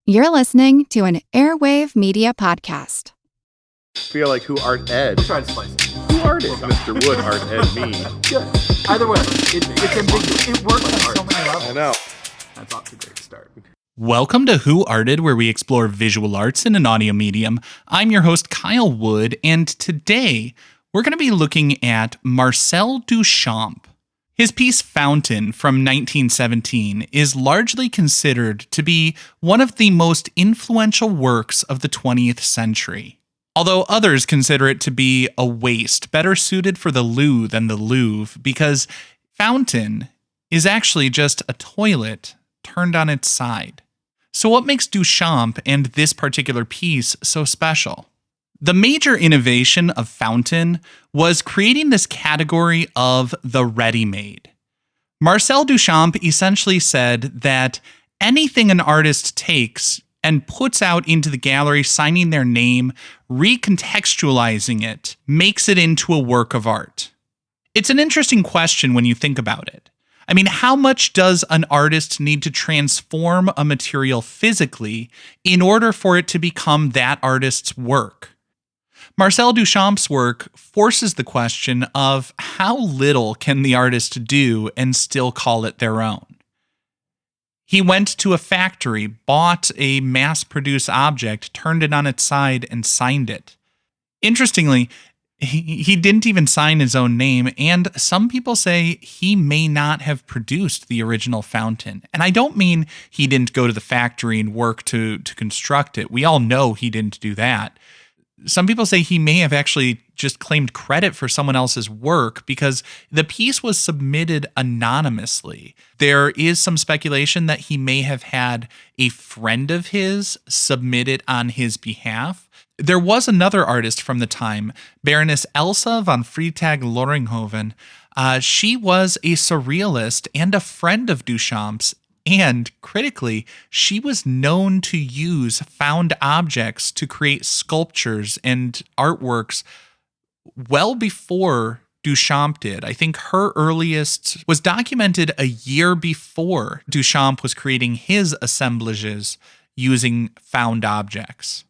You're listening to an Airwave Media Podcast. Feel like who art Ed? We'll try to spice it. Who art Ed? Mr. Wood art Ed me. Good. Either way, it's ambiguous. It works on so many levels. I know. That's off to a great start. Welcome to Who Arted, where we explore visual arts in an audio medium. I'm your host, Kyle Wood, and today we're going to be looking at Marcel Duchamp. His piece Fountain from 1917 is largely considered to be one of the most influential works of the 20th century. Although others consider it to be a waste, better suited for the loo than the Louvre, because Fountain is actually just a toilet turned on its side. So what makes Duchamp and this particular piece so special? The major innovation of Fountain was creating this category of the ready-made. Marcel Duchamp essentially said that anything an artist takes and puts out into the gallery, signing their name, recontextualizing it, makes it into a work of art. It's an interesting question when you think about it. I mean, how much does an artist need to transform a material physically in order for it to become that artist's work? Marcel Duchamp's work forces the question of how little can the artist do and still call it their own. He went to a factory, bought a mass-produced object, turned it on its side, and signed it. Interestingly, he didn't even sign his own name, and some people say he may not have produced the original Fountain. And I don't mean he didn't go to the factory and work to construct it. We all know he didn't do that. Some people say he may have actually just claimed credit for someone else's work because the piece was submitted anonymously. There is some speculation that he may have had a friend of his submit it on his behalf. There was another artist from the time, Baroness Elsa von Freytag-Loringhoven. She was a surrealist and a friend of Duchamp's. And critically, she was known to use found objects to create sculptures and artworks well before Duchamp did. I think her earliest was documented a year before Duchamp was creating his assemblages using found objects.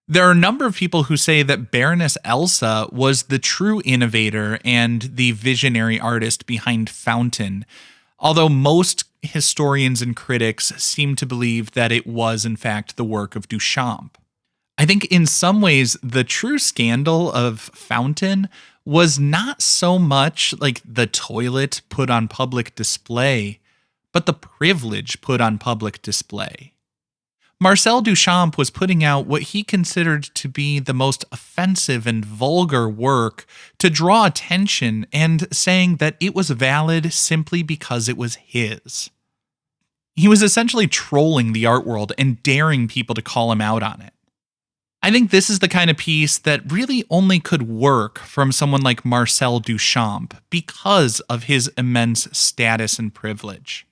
There are a number of people who say that Baroness Elsa was the true innovator and the visionary artist behind Fountain, although most historians and critics seem to believe that it was, in fact, the work of Duchamp. I think in some ways, the true scandal of Fountain was not so much like the toilet put on public display, but the privilege put on public display. Marcel Duchamp was putting out what he considered to be the most offensive and vulgar work to draw attention and saying that it was valid simply because it was his. He was essentially trolling the art world and daring people to call him out on it. I think this is the kind of piece that really only could work from someone like Marcel Duchamp because of his immense status and privilege.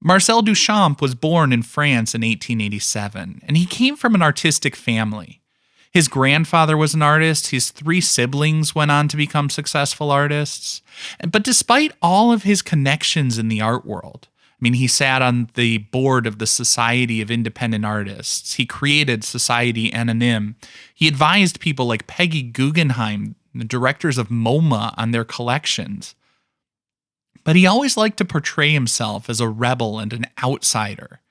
Marcel Duchamp was born in France in 1887, and he came from an artistic family. His grandfather was an artist, his 3 siblings went on to become successful artists, but despite all of his connections in the art world, I mean, he sat on the board of the Society of Independent Artists, he created Society Anonyme, he advised people like Peggy Guggenheim, the directors of MoMA, on their collections. But he always liked to portray himself as a rebel and an outsider.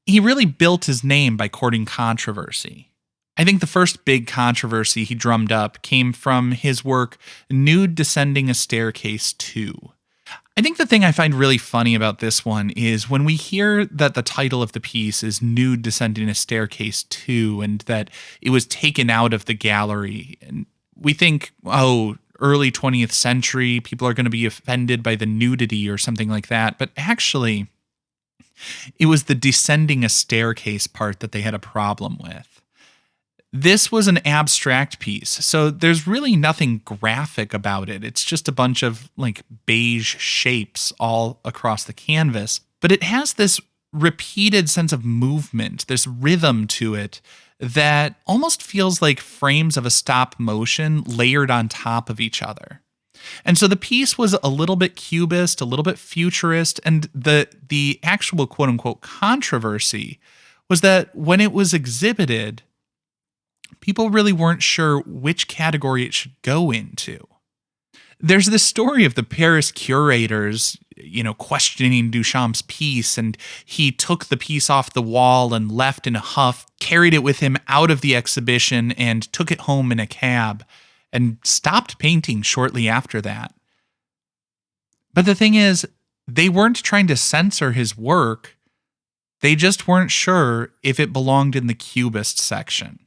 He really built his name by courting controversy. I think the first big controversy he drummed up came from his work Nude Descending a Staircase 2. I think the thing I find really funny about this one is when we hear that the title of the piece is Nude Descending a Staircase 2 and that it was taken out of the gallery, and we think, oh, early 20th century, people are going to be offended by the nudity or something like that. But actually, it was the descending a staircase part that they had a problem with. This was an abstract piece, so there's really nothing graphic about it. It's just a bunch of like beige shapes all across the canvas. But it has this repeated sense of movement, this rhythm to it that almost feels like frames of a stop motion layered on top of each other. And so the piece was a little bit cubist, a little bit futurist, and the actual quote unquote controversy was that when it was exhibited, people really weren't sure which category it should go into. There's this story of the Paris curators, questioning Duchamp's piece, and he took the piece off the wall and left in a huff, carried it with him out of the exhibition, and took it home in a cab, and stopped painting shortly after that. But the thing is, they weren't trying to censor his work. They just weren't sure if it belonged in the Cubist section.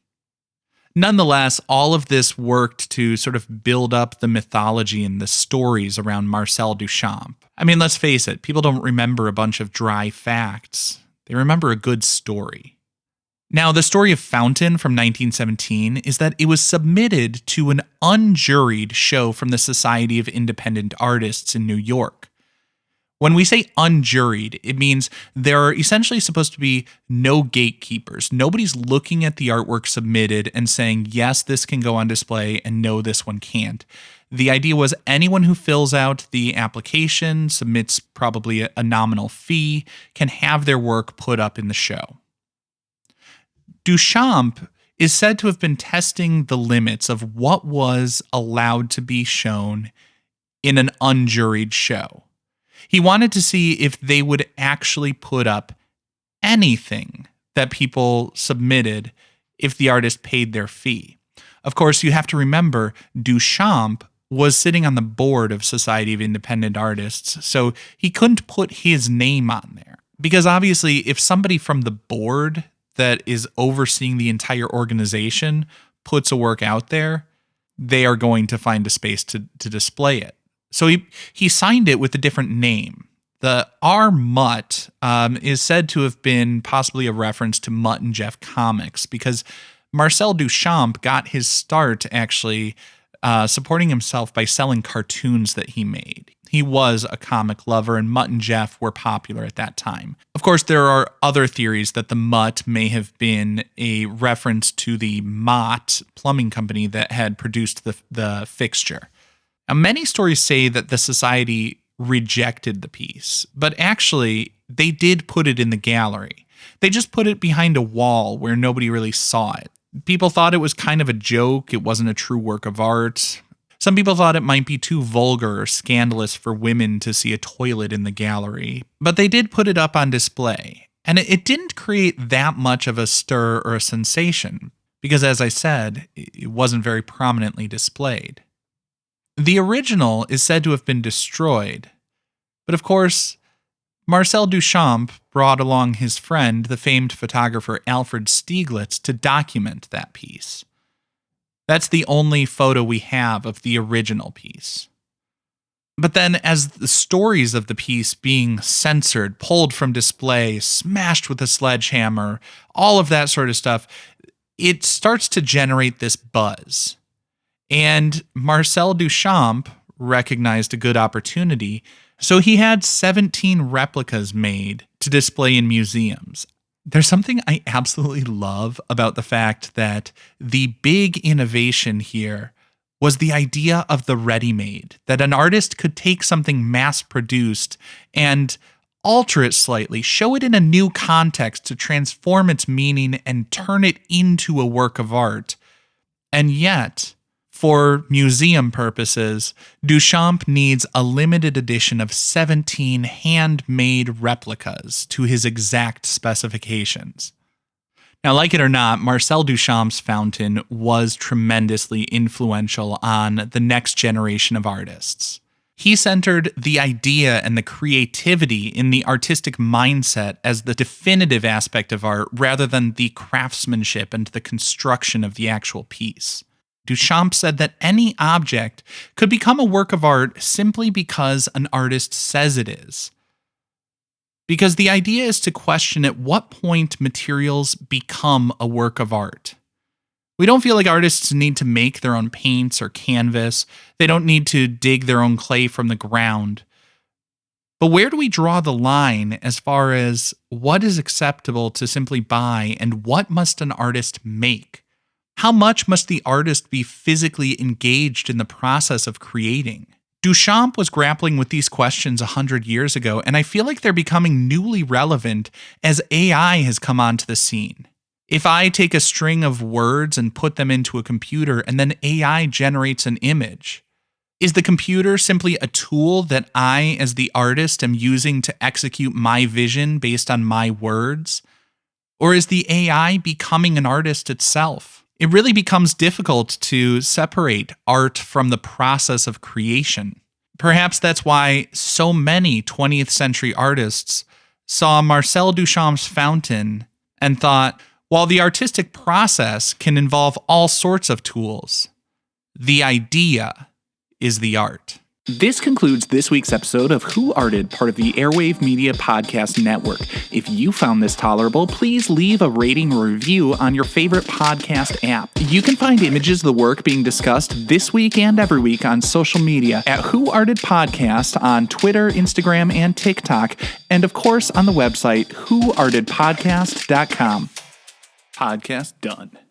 Nonetheless, all of this worked to sort of build up the mythology and the stories around Marcel Duchamp. I mean, let's face it, people don't remember a bunch of dry facts. They remember a good story. Now, the story of Fountain from 1917 is that it was submitted to an unjuried show from the Society of Independent Artists in New York. When we say unjuried, it means there are essentially supposed to be no gatekeepers. Nobody's looking at the artwork submitted and saying, yes, this can go on display, and no, this one can't. The idea was anyone who fills out the application, submits probably a nominal fee, can have their work put up in the show. Duchamp is said to have been testing the limits of what was allowed to be shown in an unjuried show. He wanted to see if they would actually put up anything that people submitted if the artist paid their fee. Of course, you have to remember, Duchamp was sitting on the board of Society of Independent Artists, so he couldn't put his name on there. Because obviously, if somebody from the board that is overseeing the entire organization puts a work out there, they are going to find a space to display it. So he signed it with a different name. The R. Mutt is said to have been possibly a reference to Mutt and Jeff Comics, because Marcel Duchamp got his start actually supporting himself by selling cartoons that he made. He was a comic lover, and Mutt and Jeff were popular at that time. Of course, there are other theories that the Mutt may have been a reference to the Mott plumbing company that had produced the fixture. Now, many stories say that the society rejected the piece, but actually, they did put it in the gallery. They just put it behind a wall where nobody really saw it. People thought it was kind of a joke. It wasn't a true work of art. Some people thought it might be too vulgar or scandalous for women to see a toilet in the gallery, but they did put it up on display. And it didn't create that much of a stir or a sensation, because as I said, it wasn't very prominently displayed. The original is said to have been destroyed, but of course, Marcel Duchamp brought along his friend, the famed photographer Alfred Stieglitz, to document that piece. That's the only photo we have of the original piece. But then, as the stories of the piece being censored, pulled from display, smashed with a sledgehammer, all of that sort of stuff, it starts to generate this buzz. And Marcel Duchamp recognized a good opportunity, so he had 17 replicas made to display in museums. There's something I absolutely love about the fact that the big innovation here was the idea of the ready-made, that an artist could take something mass-produced and alter it slightly, show it in a new context to transform its meaning and turn it into a work of art. And yet, for museum purposes, Duchamp needs a limited edition of 17 handmade replicas to his exact specifications. Now, like it or not, Marcel Duchamp's Fountain was tremendously influential on the next generation of artists. He centered the idea and the creativity in the artistic mindset as the definitive aspect of art rather than the craftsmanship and the construction of the actual piece. Duchamp said that any object could become a work of art simply because an artist says it is. Because the idea is to question at what point materials become a work of art. We don't feel like artists need to make their own paints or canvas. They don't need to dig their own clay from the ground. But where do we draw the line as far as what is acceptable to simply buy and what must an artist make? How much must the artist be physically engaged in the process of creating? Duchamp was grappling with these questions 100 years ago, and I feel like they're becoming newly relevant as AI has come onto the scene. If I take a string of words and put them into a computer and then AI generates an image, is the computer simply a tool that I, as the artist, am using to execute my vision based on my words? Or is the AI becoming an artist itself? It really becomes difficult to separate art from the process of creation. Perhaps that's why so many 20th century artists saw Marcel Duchamp's fountain and thought, while the artistic process can involve all sorts of tools, the idea is the art. This concludes this week's episode of Who Arted, part of the Airwave Media Podcast Network. If you found this tolerable, please leave a rating or review on your favorite podcast app. You can find images of the work being discussed this week and every week on social media at Who Arted Podcast on Twitter, Instagram, and TikTok, and of course on the website whoartedpodcast.com. Podcast done.